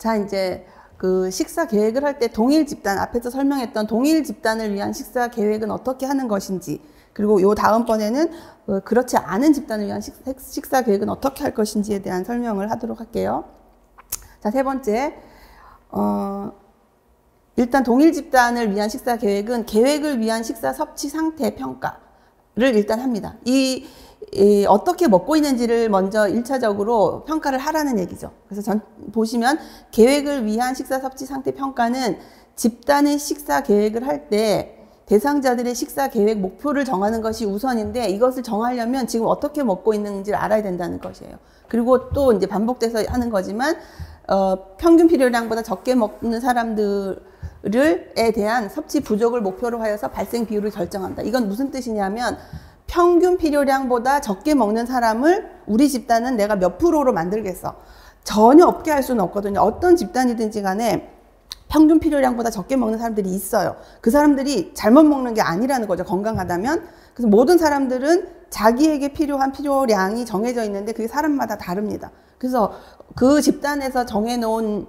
자, 이제 그 식사 계획을 할 때 동일 집단, 앞에서 설명했던 동일 집단을 위한 식사 계획은 어떻게 하는 것인지, 그리고 요 다음번에는 그렇지 않은 집단을 위한 식사 계획은 어떻게 할 것인지에 대한 설명을 하도록 할게요. 자, 세 번째, 일단 동일 집단을 위한 식사 계획은 계획을 위한 식사 섭취 상태 평가를 일단 합니다. 어떻게 먹고 있는지를 먼저 1차적으로 평가를 하라는 얘기죠. 그래서 보시면 계획을 위한 식사 섭취 상태 평가는 집단의 식사 계획을 할 때 대상자들의 식사 계획 목표를 정하는 것이 우선인데, 이것을 정하려면 지금 어떻게 먹고 있는지를 알아야 된다는 것이에요. 그리고 또 이제 반복돼서 하는 거지만 평균 필요량보다 적게 먹는 사람들에 대한 섭취 부족을 목표로 하여서 발생 비율을 결정한다. 이건 무슨 뜻이냐면 평균 필요량보다 적게 먹는 사람을 우리 집단은 내가 몇 프로로 만들겠어. 전혀 없게 할 수는 없거든요. 어떤 집단이든지 간에 평균 필요량보다 적게 먹는 사람들이 있어요. 그 사람들이 잘못 먹는 게 아니라는 거죠. 건강하다면. 그래서 모든 사람들은 자기에게 필요한 필요량이 정해져 있는데 그게 사람마다 다릅니다. 그래서 그 집단에서 정해놓은,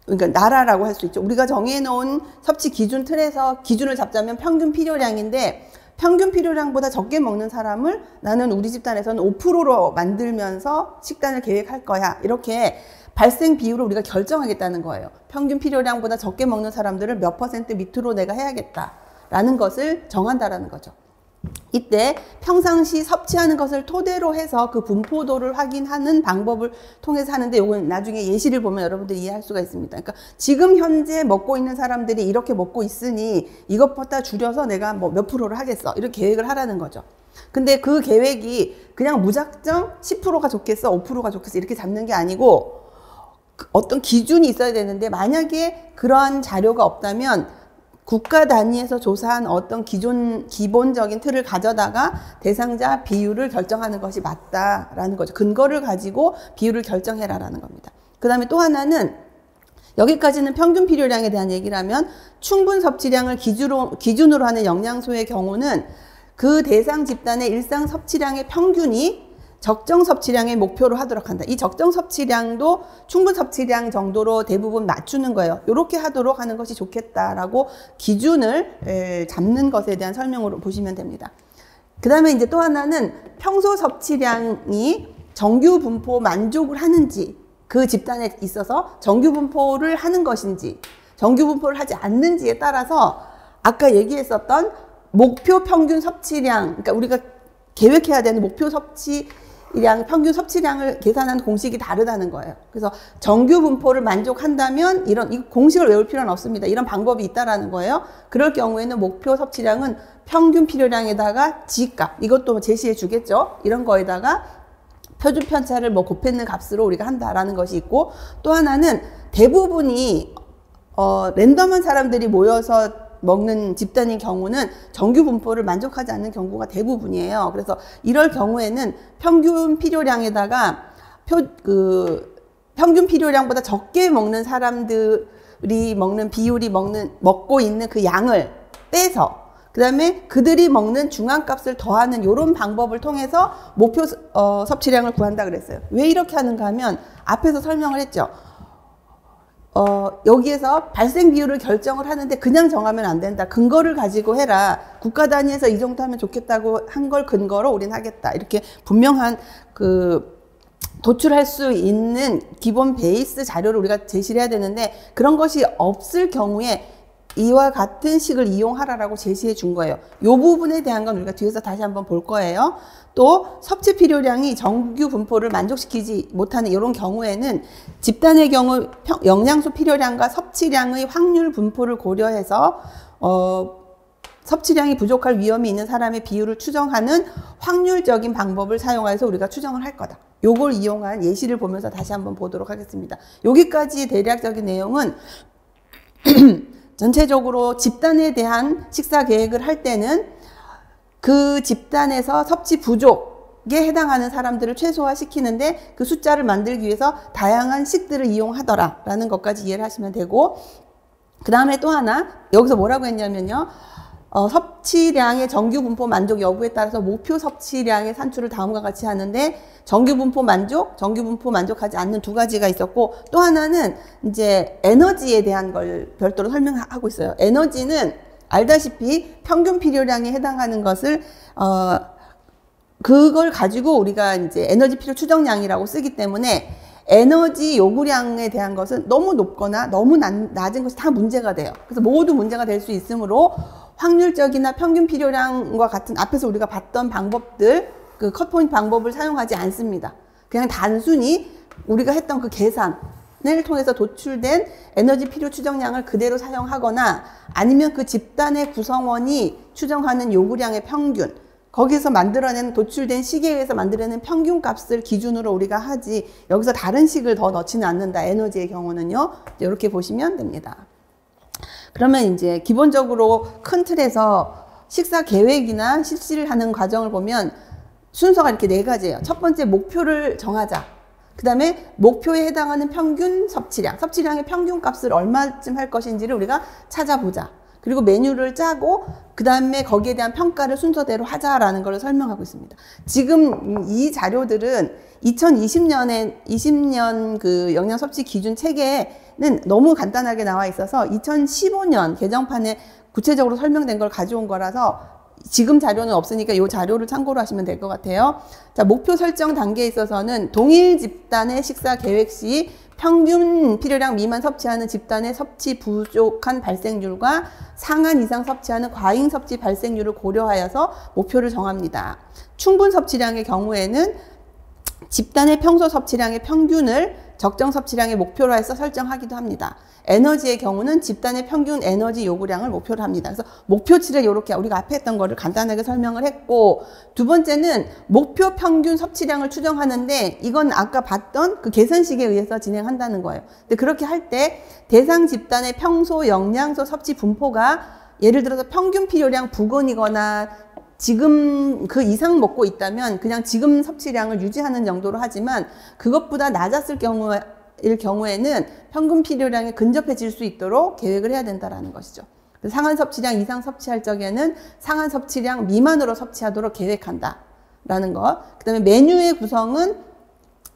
그러니까 나라라고 할 수 있죠. 우리가 정해놓은 섭취 기준 틀에서 기준을 잡자면 평균 필요량인데, 평균 필요량보다 적게 먹는 사람을 나는 우리 집단에서는 5%로 만들면서 식단을 계획할 거야. 이렇게 발생 비율을 우리가 결정하겠다는 거예요. 평균 필요량보다 적게 먹는 사람들을 몇 % 밑으로 내가 해야겠다라는 것을 정한다라는 거죠. 이때 평상시 섭취하는 것을 토대로 해서 그 분포도를 확인하는 방법을 통해서 하는데, 이건 나중에 예시를 보면 여러분들이 이해할 수가 있습니다. 그러니까 지금 현재 먹고 있는 사람들이 이렇게 먹고 있으니 이것보다 줄여서 내가 뭐 몇 프로를 하겠어, 이렇게 계획을 하라는 거죠. 근데 그 계획이 그냥 무작정 10%가 좋겠어, 5%가 좋겠어 이렇게 잡는 게 아니고 어떤 기준이 있어야 되는데, 만약에 그러한 자료가 없다면 국가 단위에서 조사한 어떤 기본적인 틀을 가져다가 대상자 비율을 결정하는 것이 맞다라는 거죠. 근거를 가지고 비율을 결정해라라는 겁니다. 그 다음에 또 하나는, 여기까지는 평균 필요량에 대한 얘기라면, 충분 섭취량을 기준으로 하는 영양소의 경우는 그 대상 집단의 일상 섭취량의 평균이 적정 섭취량의 목표로 하도록 한다. 이 적정 섭취량도 충분 섭취량 정도로 대부분 맞추는 거예요. 이렇게 하도록 하는 것이 좋겠다라고 기준을 잡는 것에 대한 설명으로 보시면 됩니다. 그 다음에 이제 또 하나는 평소 섭취량이 정규 분포 만족을 하는지, 그 집단에 있어서 정규 분포를 하는 것인지 정규 분포를 하지 않는지에 따라서 아까 얘기했었던 목표 평균 섭취량, 그러니까 우리가 계획해야 되는 목표 섭취량, 평균 섭취량을 계산하는 공식이 다르다는 거예요. 그래서 정규 분포를 만족한다면 이 공식을 외울 필요는 없습니다. 이런 방법이 있다라는 거예요. 그럴 경우에는 목표 섭취량은 평균 필요량에다가 G값, 이것도 제시해 주겠죠. 이런 거에다가 표준 편차를 뭐 곱했는 값으로 우리가 한다라는 것이 있고, 또 하나는 대부분이 랜덤한 사람들이 모여서 먹는 집단인 경우는 정규 분포를 만족하지 않는 경우가 대부분이에요. 그래서 이럴 경우에는 평균 필요량에다가 평균 필요량보다 적게 먹는 사람들이 먹는 비율이 먹고 있는 그 양을 떼서, 그 다음에 그들이 먹는 중앙값을 더하는 이런 방법을 통해서 목표 섭취량을 구한다 그랬어요. 왜 이렇게 하는가 하면 앞에서 설명을 했죠. 여기에서 발생 비율을 결정을 하는데 그냥 정하면 안 된다. 근거를 가지고 해라. 국가 단위에서 이 정도 하면 좋겠다고 한 걸 근거로 우린 하겠다. 이렇게 분명한 도출할 수 있는 기본 베이스 자료를 우리가 제시를 해야 되는데, 그런 것이 없을 경우에 이와 같은 식을 이용하라라고 제시해 준 거예요. 이 부분에 대한 건 우리가 뒤에서 다시 한번 볼 거예요. 또 섭취 필요량이 정규 분포를 만족시키지 못하는 이런 경우에는 집단의 경우 영양소 필요량과 섭취량의 확률 분포를 고려해서 섭취량이 부족할 위험이 있는 사람의 비율을 추정하는 확률적인 방법을 사용해서 우리가 추정을 할 거다. 요걸 이용한 예시를 보면서 다시 한번 보도록 하겠습니다. 여기까지 대략적인 내용은 전체적으로 집단에 대한 식사 계획을 할 때는 그 집단에서 섭취 부족에 해당하는 사람들을 최소화시키는데 그 숫자를 만들기 위해서 다양한 식들을 이용하더라라는 것까지 이해를 하시면 되고, 그 다음에 또 하나 여기서 뭐라고 했냐면요, 섭취량의 정규 분포 만족 여부에 따라서 목표 섭취량의 산출을 다음과 같이 하는데, 정규 분포 만족, 정규 분포 만족하지 않는 두 가지가 있었고, 또 하나는 이제 에너지에 대한 걸 별도로 설명하고 있어요. 에너지는 알다시피 평균 필요량에 해당하는 것을 그걸 가지고 우리가 이제 에너지 필요 추정량이라고 쓰기 때문에, 에너지 요구량에 대한 것은 너무 높거나 너무 낮은 것이 다 문제가 돼요. 그래서 모두 문제가 될 수 있으므로 확률적이나 평균 필요량과 같은 앞에서 우리가 봤던 방법들, 그 컷포인트 방법을 사용하지 않습니다. 그냥 단순히 우리가 했던 그 계산을 통해서 도출된 에너지 필요 추정량을 그대로 사용하거나, 아니면 그 집단의 구성원이 추정하는 요구량의 평균, 거기서 만들어낸 도출된 식에 의해서 만들어낸 평균 값을 기준으로 우리가 하지, 여기서 다른 식을 더 넣지는 않는다. 에너지의 경우는요. 이렇게 보시면 됩니다. 그러면 이제 기본적으로 큰 틀에서 식사 계획이나 실시를 하는 과정을 보면 순서가 이렇게 네 가지예요. 첫 번째, 목표를 정하자. 그 다음에 목표에 해당하는 평균 섭취량, 섭취량의 평균 값을 얼마쯤 할 것인지를 우리가 찾아보자. 그리고 메뉴를 짜고 그 다음에 거기에 대한 평가를 순서대로 하자라는 걸 설명하고 있습니다. 지금 이 자료들은 2020년 그 영양 섭취 기준 체계는 너무 간단하게 나와 있어서 2015년 개정판에 구체적으로 설명된 걸 가져온 거라서 지금 자료는 없으니까 이 자료를 참고로 하시면 될 것 같아요. 자, 목표 설정 단계에 있어서는 동일 집단의 식사 계획 시 평균 필요량 미만 섭취하는 집단의 섭취 부족한 발생률과 상한 이상 섭취하는 과잉 섭취 발생률을 고려하여서 목표를 정합니다. 충분 섭취량의 경우에는 집단의 평소 섭취량의 평균을 적정 섭취량의 목표로 해서 설정하기도 합니다. 에너지의 경우는 집단의 평균 에너지 요구량을 목표로 합니다. 그래서 목표치를 이렇게 우리가 앞에 했던 거를 간단하게 설명을 했고, 두 번째는 목표 평균 섭취량을 추정하는데, 이건 아까 봤던 그 계산식에 의해서 진행한다는 거예요. 근데 그렇게 할 때 대상 집단의 평소 영양소 섭취 분포가 예를 들어서 평균 필요량 부근이거나 지금 그 이상 먹고 있다면 그냥 지금 섭취량을 유지하는 정도로 하지만, 그것보다 낮았을 경우에는 평균 필요량에 근접해질 수 있도록 계획을 해야 된다는 것이죠. 상한 섭취량 이상 섭취할 적에는 상한 섭취량 미만으로 섭취하도록 계획한다라는 것. 그 다음에 메뉴의 구성은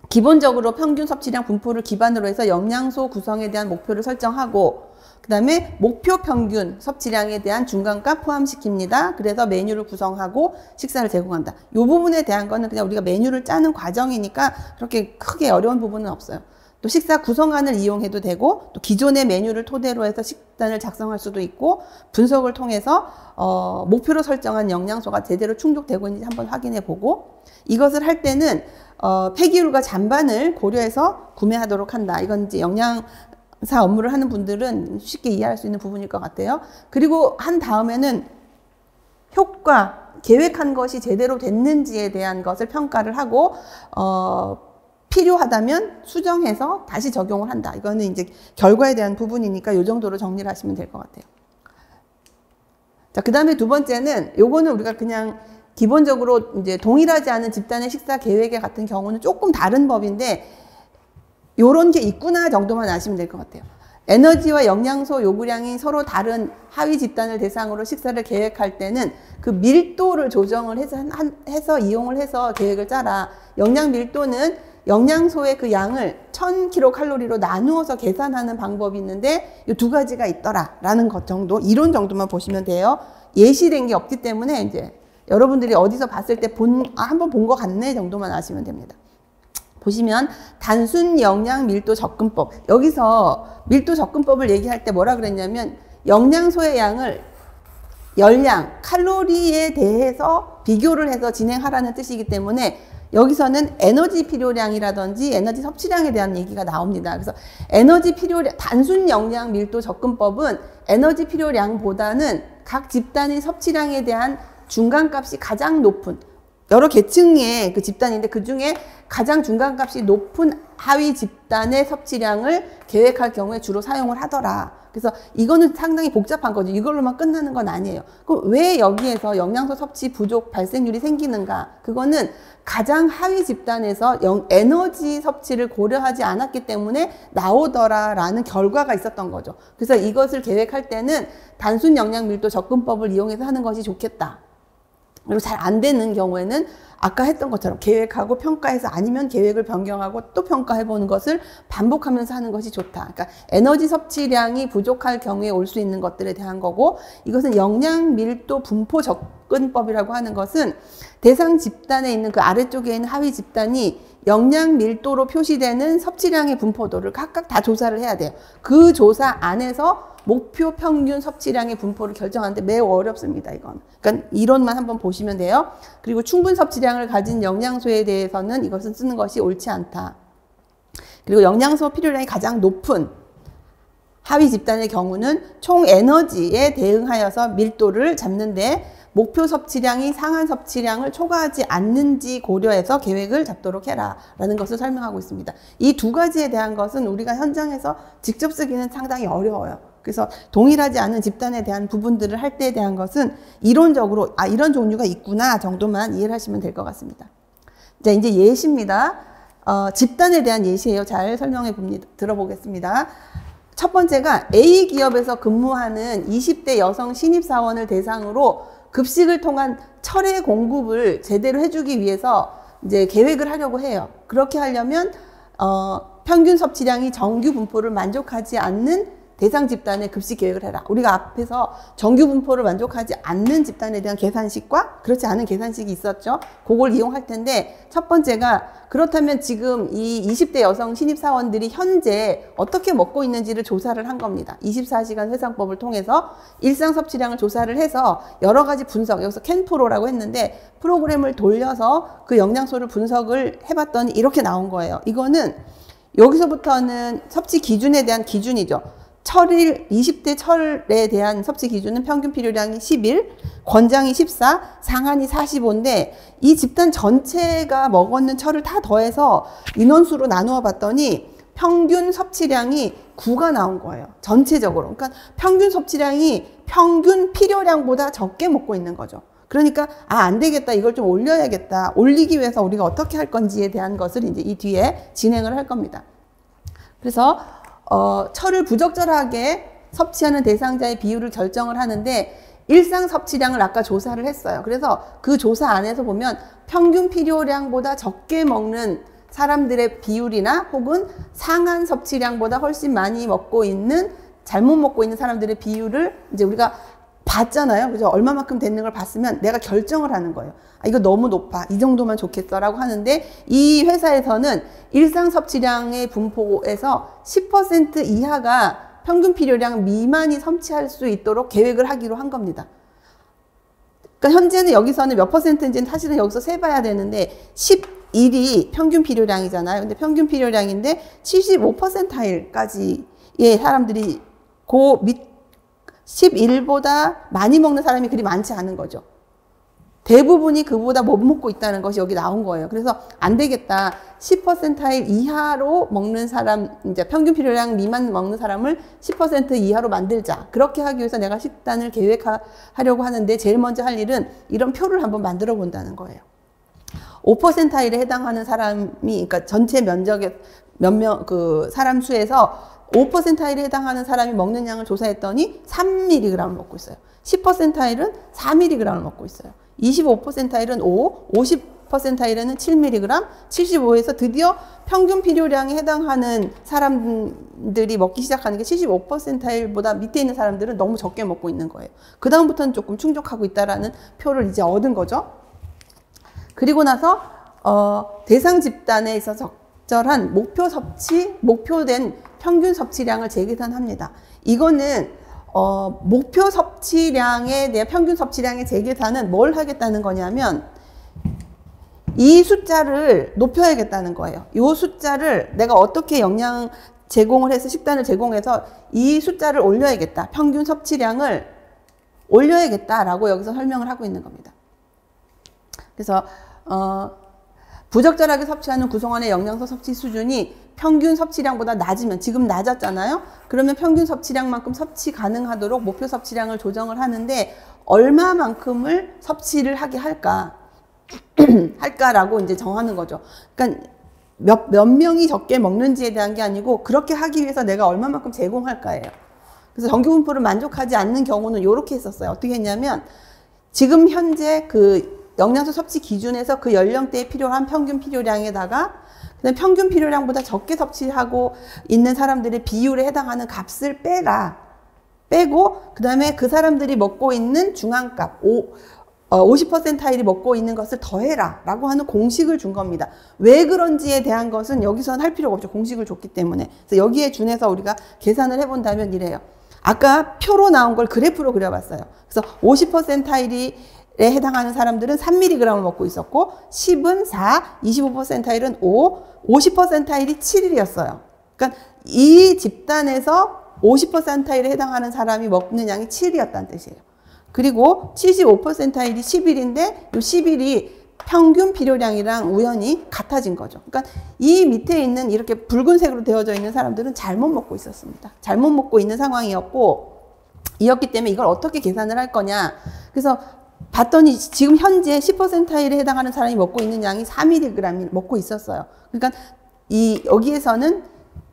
기본적으로 평균 섭취량 분포를 기반으로 해서 영양소 구성에 대한 목표를 설정하고, 그 다음에 목표 평균 섭취량에 대한 중간값 포함시킵니다. 그래서 메뉴를 구성하고 식사를 제공한다. 이 부분에 대한 거는 그냥 우리가 메뉴를 짜는 과정이니까 그렇게 크게 어려운 부분은 없어요. 또 식사 구성안을 이용해도 되고, 또 기존의 메뉴를 토대로 해서 식단을 작성할 수도 있고, 분석을 통해서 목표로 설정한 영양소가 제대로 충족되고 있는지 한번 확인해 보고, 이것을 할 때는 폐기율과 잔반을 고려해서 구매하도록 한다. 이건 이제 영양사 업무를 하는 분들은 쉽게 이해할 수 있는 부분일 것 같아요. 그리고 한 다음에는 효과, 계획한 것이 제대로 됐는지에 대한 것을 평가를 하고, 필요하다면 수정해서 다시 적용을 한다. 이거는 이제 결과에 대한 부분이니까 이 정도로 정리를 하시면 될 것 같아요. 자, 그 다음에 두 번째는, 요거는 우리가 그냥 기본적으로 이제 동일하지 않은 집단의 식사 계획에 같은 경우는 조금 다른 법인데, 요런 게 있구나 정도만 아시면 될 것 같아요. 에너지와 영양소 요구량이 서로 다른 하위 집단을 대상으로 식사를 계획할 때는 그 밀도를 조정을 해서 이용을 해서 계획을 짜라. 영양 밀도는 영양소의 그 양을 1000kcal로 나누어서 계산하는 방법이 있는데, 이 두 가지가 있더라라는 것 정도, 이론 정도만 보시면 돼요. 예시된 게 없기 때문에 이제 여러분들이 어디서 봤을 때 한번 본 것 같네 정도만 아시면 됩니다. 보시면 단순 영양 밀도 접근법, 여기서 밀도 접근법을 얘기할 때 뭐라 그랬냐면, 영양소의 양을 열량, 칼로리에 대해서 비교를 해서 진행하라는 뜻이기 때문에, 여기서는 에너지 필요량이라든지 에너지 섭취량에 대한 얘기가 나옵니다. 그래서 에너지 필요량, 단순 영양 밀도 접근법은 에너지 필요량보다는 각 집단의 섭취량에 대한 중간값이 가장 높은, 여러 계층의 그 집단인데 그 중에 가장 중간값이 높은 하위 집단의 섭취량을 계획할 경우에 주로 사용을 하더라. 그래서 이거는 상당히 복잡한 거죠. 이걸로만 끝나는 건 아니에요. 그럼 왜 여기에서 영양소 섭취 부족 발생률이 생기는가? 그거는 가장 하위 집단에서 에너지 섭취를 고려하지 않았기 때문에 나오더라라는 결과가 있었던 거죠. 그래서 이것을 계획할 때는 단순 영양 밀도 접근법을 이용해서 하는 것이 좋겠다. 그리고 잘 안 되는 경우에는 아까 했던 것처럼 계획하고 평가해서 아니면 계획을 변경하고 또 평가해보는 것을 반복하면서 하는 것이 좋다. 그러니까 에너지 섭취량이 부족할 경우에 올 수 있는 것들에 대한 거고, 이것은 영양 밀도 분포 접근법이라고 하는 것은 대상 집단에 있는 그 아래쪽에 있는 하위 집단이 영양 밀도로 표시되는 섭취량의 분포도를 각각 다 조사를 해야 돼요. 그 조사 안에서 목표 평균 섭취량의 분포를 결정하는데 매우 어렵습니다, 이건. 그러니까 이론만 한번 보시면 돼요. 그리고 충분 섭취량을 가진 영양소에 대해서는 이것은 쓰는 것이 옳지 않다. 그리고 영양소 필요량이 가장 높은 하위 집단의 경우는 총 에너지에 대응하여서 밀도를 잡는데 목표 섭취량이 상한 섭취량을 초과하지 않는지 고려해서 계획을 잡도록 해라 라는 것을 설명하고 있습니다. 이 두 가지에 대한 것은 우리가 현장에서 직접 쓰기는 상당히 어려워요. 그래서 동일하지 않은 집단에 대한 부분들을 할 때에 대한 것은 이론적으로 이런 종류가 있구나 정도만 이해를 하시면 될 것 같습니다. 자, 이제 예시입니다. 집단에 대한 예시예요. 잘 설명해 봅니다. 들어보겠습니다. 첫 번째가 A 기업에서 근무하는 20대 여성 신입사원을 대상으로 급식을 통한 철의 공급을 제대로 해주기 위해서 이제 계획을 하려고 해요. 그렇게 하려면 평균 섭취량이 정규 분포를 만족하지 않는 대상 집단의 급식 계획을 해라. 우리가 앞에서 정규 분포를 만족하지 않는 집단에 대한 계산식과 그렇지 않은 계산식이 있었죠. 그걸 이용할 텐데, 첫 번째가 그렇다면 지금 이 20대 여성 신입사원들이 현재 어떻게 먹고 있는지를 조사를 한 겁니다. 24시간 회상법을 통해서 일상 섭취량을 조사를 해서 여러 가지 분석, 여기서 캔프로라고 했는데 프로그램을 돌려서 그 영양소를 분석을 해봤더니 이렇게 나온 거예요. 이거는 여기서부터는 섭취 기준에 대한 기준이죠. 20대 철에 대한 섭취 기준은 평균 필요량이 11, 권장이 14, 상한이 45인데 이 집단 전체가 먹었는 철을 다 더해서 인원수로 나누어 봤더니 평균 섭취량이 9가 나온 거예요. 전체적으로. 그러니까 평균 섭취량이 평균 필요량보다 적게 먹고 있는 거죠. 그러니까 안 되겠다. 이걸 좀 올려야겠다. 올리기 위해서 우리가 어떻게 할 건지에 대한 것을 이제 이 뒤에 진행을 할 겁니다. 그래서 철을 부적절하게 섭취하는 대상자의 비율을 결정을 하는데 일상 섭취량을 아까 조사를 했어요. 그래서 그 조사 안에서 보면 평균 필요량보다 적게 먹는 사람들의 비율이나 혹은 상한 섭취량보다 훨씬 많이 먹고 있는, 잘못 먹고 있는 사람들의 비율을 이제 우리가 봤잖아요. 그죠? 얼마만큼 되는 걸 봤으면 내가 결정을 하는 거예요. 이거 너무 높아. 이 정도만 좋겠어. 라고 하는데 이 회사에서는 일상 섭취량의 분포에서 10% 이하가 평균 필요량 미만이 섭취할 수 있도록 계획을 하기로 한 겁니다. 그러니까 현재는 여기서는 몇 퍼센트인지는 사실은 여기서 세봐야 되는데 11이 평균 필요량이잖아요. 근데 평균 필요량인데 75%까지의 사람들이 그 밑 11보다 많이 먹는 사람이 그리 많지 않은 거죠. 대부분이 그보다 못 먹고 있다는 것이 여기 나온 거예요. 그래서 안 되겠다. 10% 이하로 먹는 사람, 이제 평균 필요량 미만 먹는 사람을 10% 이하로 만들자. 그렇게 하기 위해서 내가 식단을 계획하려고 하는데 제일 먼저 할 일은 이런 표를 한번 만들어 본다는 거예요. 5%에 해당하는 사람이, 그러니까 전체 면적의 사람 수에서 5%에 해당하는 사람이 먹는 양을 조사했더니 3mg을 먹고 있어요. 10%는 4mg을 먹고 있어요. 25%는 5, 50%는 7mg, 75에서 드디어 평균 필요량에 해당하는 사람들이 먹기 시작하는 게 75%보다 밑에 있는 사람들은 너무 적게 먹고 있는 거예요. 그 다음부터는 조금 충족하고 있다라는 표를 이제 얻은 거죠. 그리고 나서 대상 집단에 있어서 적절한 목표된 평균 섭취량을 재계산합니다. 이거는 목표 섭취량에 대한 평균 섭취량의 재계산은 뭘 하겠다는 거냐면 이 숫자를 높여야겠다는 거예요. 이 숫자를 내가 어떻게 영양 제공을 해서 식단을 제공해서 이 숫자를 올려야겠다. 평균 섭취량을 올려야겠다라고 여기서 설명을 하고 있는 겁니다. 그래서 부적절하게 섭취하는 구성원의 영양소 섭취 수준이 평균 섭취량보다 낮으면, 지금 낮았잖아요. 그러면 평균 섭취량만큼 섭취 가능하도록 목표 섭취량을 조정을 하는데 얼마만큼을 섭취를 하게 할까라고 이제 정하는 거죠. 그러니까 몇 명이 적게 먹는지에 대한 게 아니고 그렇게 하기 위해서 내가 얼마만큼 제공할까예요. 그래서 정규분포를 만족하지 않는 경우는 이렇게 했었어요. 어떻게 했냐면 지금 현재 그 영양소 섭취 기준에서 그 연령대에 필요한 평균 필요량에다가 그다음에 평균 필요량보다 적게 섭취하고 있는 사람들의 비율에 해당하는 값을 빼고 그 다음에 그 사람들이 먹고 있는 중앙값 50%타일이 먹고 있는 것을 더해라 라고 하는 공식을 준 겁니다. 왜 그런지에 대한 것은 여기서는 할 필요가 없죠. 공식을 줬기 때문에. 그래서 여기에 준해서 우리가 계산을 해본다면 이래요. 아까 표로 나온 걸 그래프로 그려봤어요. 그래서 50%타일에 해당하는 사람들은 3mg을 먹고 있었고 10은 4, 25%타일은 5, 50%타일이 7이었어요. 그러니까 이 집단에서 50%타일에 해당하는 사람이 먹는 양이 7이었다는 뜻이에요. 그리고 75%타일이 11인데 이 11이 평균 필요량이랑 우연히 같아진 거죠. 그러니까 이 밑에 있는 이렇게 붉은색으로 되어져 있는 사람들은 잘못 먹고 있었습니다. 잘못 먹고 있는 상황이었기 때문에 이걸 어떻게 계산을 할 거냐. 그래서 봤더니 지금 현재 10%타일에 해당하는 사람이 먹고 있는 양이 4mg 먹고 있었어요. 그러니까 여기에서는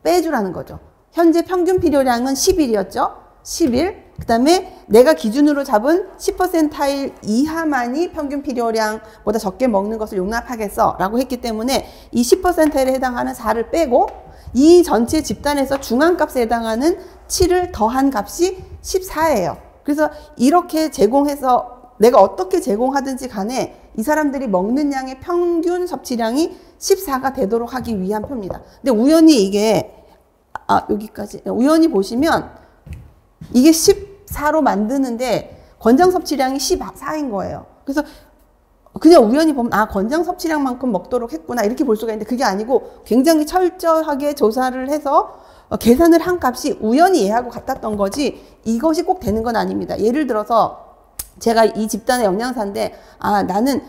빼주라는 거죠. 현재 평균 필요량은 11이었죠. 11. 그 다음에 내가 기준으로 잡은 10%타일 이하만이 평균 필요량보다 적게 먹는 것을 용납하겠어 라고 했기 때문에 이 10%타일에 해당하는 4를 빼고 이 전체 집단에서 중앙값에 해당하는 7을 더한 값이 14예요. 그래서 이렇게 제공해서 내가 어떻게 제공하든지 간에 이 사람들이 먹는 양의 평균 섭취량이 14가 되도록 하기 위한 표입니다. 근데 우연히 이게 여기까지 우연히 보시면 이게 14로 만드는데 권장 섭취량이 14인 거예요. 그래서 그냥 우연히 보면 권장 섭취량만큼 먹도록 했구나 이렇게 볼 수가 있는데 그게 아니고 굉장히 철저하게 조사를 해서 계산을 한 값이 우연히 얘하고 같았던 거지 이것이 꼭 되는 건 아닙니다. 예를 들어서 제가 이 집단의 영양사인데 나는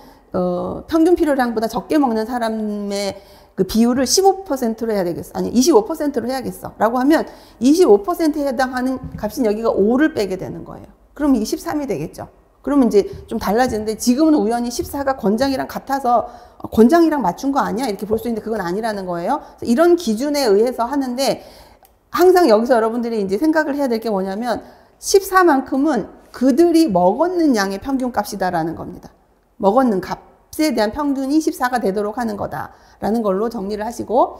평균 필요량보다 적게 먹는 사람의 그 비율을 15%로 해야 되겠어. 아니 25%로 해야겠어. 라고 하면 25%에 해당하는 값인 여기가 5를 빼게 되는 거예요. 그럼 이게 13이 되겠죠. 그러면 이제 좀 달라지는데 지금은 우연히 14가 권장이랑 같아서 권장이랑 맞춘 거 아니야? 이렇게 볼 수 있는데 그건 아니라는 거예요. 이런 기준에 의해서 하는데 항상 여기서 여러분들이 이제 생각을 해야 될 게 뭐냐면 14만큼은 그들이 먹었는 양의 평균 값이다라는 겁니다. 먹었는 값에 대한 평균이 14가 되도록 하는 거다라는 걸로 정리를 하시고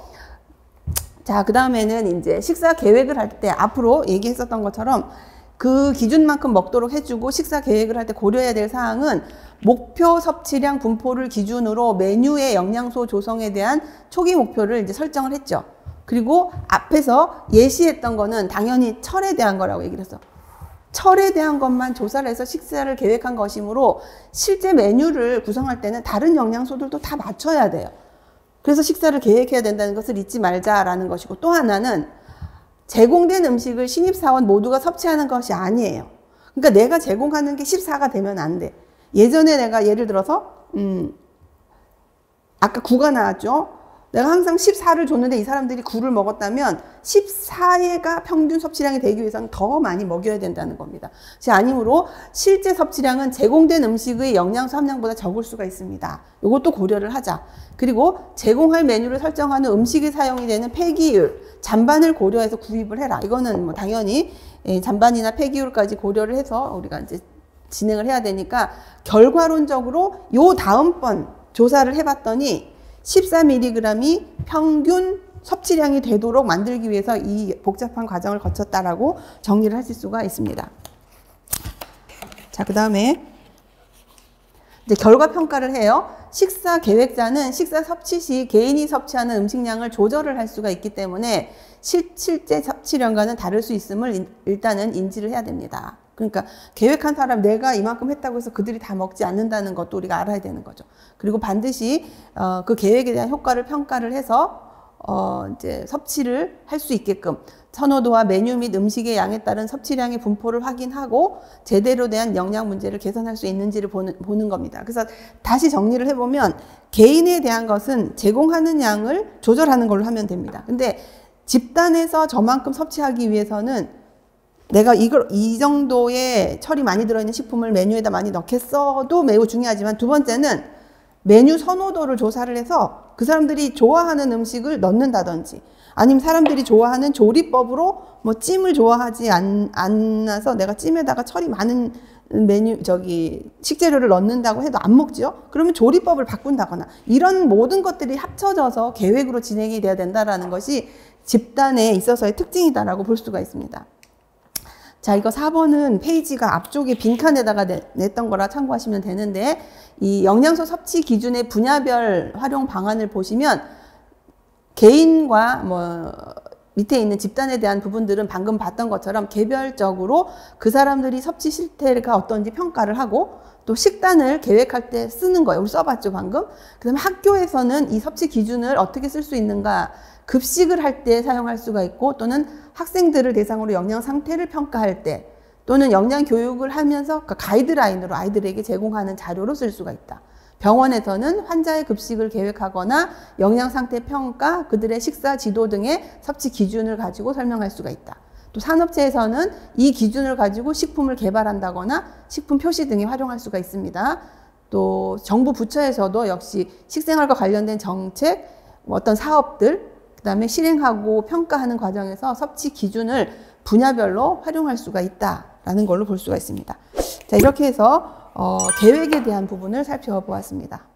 자, 그 다음에는 이제 식사 계획을 할 때 앞으로 얘기했었던 것처럼 그 기준만큼 먹도록 해주고 식사 계획을 할 때 고려해야 될 사항은 목표 섭취량 분포를 기준으로 메뉴의 영양소 조성에 대한 초기 목표를 이제 설정을 했죠. 그리고 앞에서 예시했던 거는 당연히 철에 대한 거라고 얘기를 했어. 철에 대한 것만 조사를 해서 식사를 계획한 것이므로 실제 메뉴를 구성할 때는 다른 영양소들도 다 맞춰야 돼요. 그래서 식사를 계획해야 된다는 것을 잊지 말자라는 것이고 또 하나는 제공된 음식을 신입사원 모두가 섭취하는 것이 아니에요. 그러니까 내가 제공하는 게 14가 되면 안 돼. 예전에 내가 예를 들어서 아까 9가 나왔죠. 내가 항상 14를 줬는데 이 사람들이 9를 먹었다면 14가 평균 섭취량이 되기 위해서는 더 많이 먹여야 된다는 겁니다. 아니므로 실제 섭취량은 제공된 음식의 영양소 함량보다 적을 수가 있습니다. 이것도 고려를 하자. 그리고 제공할 메뉴를 설정하는 음식이 사용이 되는 폐기율, 잔반을 고려해서 구입을 해라. 이거는 뭐 당연히 잔반이나 폐기율까지 고려를 해서 우리가 이제 진행을 해야 되니까 결과론적으로 요 다음번 조사를 해봤더니 14mg이 평균 섭취량이 되도록 만들기 위해서 이 복잡한 과정을 거쳤다라고 정리를 하실 수가 있습니다. 자, 그 다음에 이제 결과 평가를 해요. 식사 계획자는 식사 섭취 시 개인이 섭취하는 음식량을 조절을 할 수가 있기 때문에 실제 섭취량과는 다를 수 있음을 일단은 인지를 해야 됩니다. 그러니까 계획한 사람 내가 이만큼 했다고 해서 그들이 다 먹지 않는다는 것도 우리가 알아야 되는 거죠. 그리고 반드시 그 계획에 대한 효과를 평가를 해서 이제 섭취를 할 수 있게끔 선호도와 메뉴 및 음식의 양에 따른 섭취량의 분포를 확인하고 제대로 대한 영양 문제를 개선할 수 있는지를 보는 겁니다. 그래서 다시 정리를 해보면 개인에 대한 것은 제공하는 양을 조절하는 걸로 하면 됩니다. 근데 집단에서 저만큼 섭취하기 위해서는 내가 이 정도의 철이 많이 들어있는 식품을 메뉴에다 많이 넣겠어도 매우 중요하지만 두 번째는 메뉴 선호도를 조사를 해서 그 사람들이 좋아하는 음식을 넣는다든지 아니면 사람들이 좋아하는 조리법으로 뭐 찜을 좋아하지 않아서 내가 찜에다가 철이 많은 식재료를 넣는다고 해도 안 먹지요? 그러면 조리법을 바꾼다거나 이런 모든 것들이 합쳐져서 계획으로 진행이 돼야 된다라는 것이 집단에 있어서의 특징이다라고 볼 수가 있습니다. 자, 이거 4번은 페이지가 앞쪽에 빈칸에다가 냈던 거라 참고하시면 되는데 이 영양소 섭취 기준의 분야별 활용 방안을 보시면 개인과 밑에 있는 집단에 대한 부분들은 방금 봤던 것처럼 개별적으로 그 사람들이 섭취 실태가 어떤지 평가를 하고 또 식단을 계획할 때 쓰는 거예요. 우리 써봤죠, 방금? 그 다음에 학교에서는 이 섭취 기준을 어떻게 쓸 수 있는가 급식을 할 때 사용할 수가 있고 또는 학생들을 대상으로 영양 상태를 평가할 때 또는 영양 교육을 하면서 그 가이드라인으로 아이들에게 제공하는 자료로 쓸 수가 있다. 병원에서는 환자의 급식을 계획하거나 영양 상태 평가, 그들의 식사 지도 등의 섭취 기준을 가지고 설명할 수가 있다. 또 산업체에서는 이 기준을 가지고 식품을 개발한다거나 식품 표시 등에 활용할 수가 있습니다. 또 정부 부처에서도 역시 식생활과 관련된 정책, 어떤 사업들, 그 다음에 실행하고 평가하는 과정에서 섭취 기준을 분야별로 활용할 수가 있다라는 걸로 볼 수가 있습니다. 자, 이렇게 해서 계획에 대한 부분을 살펴보았습니다.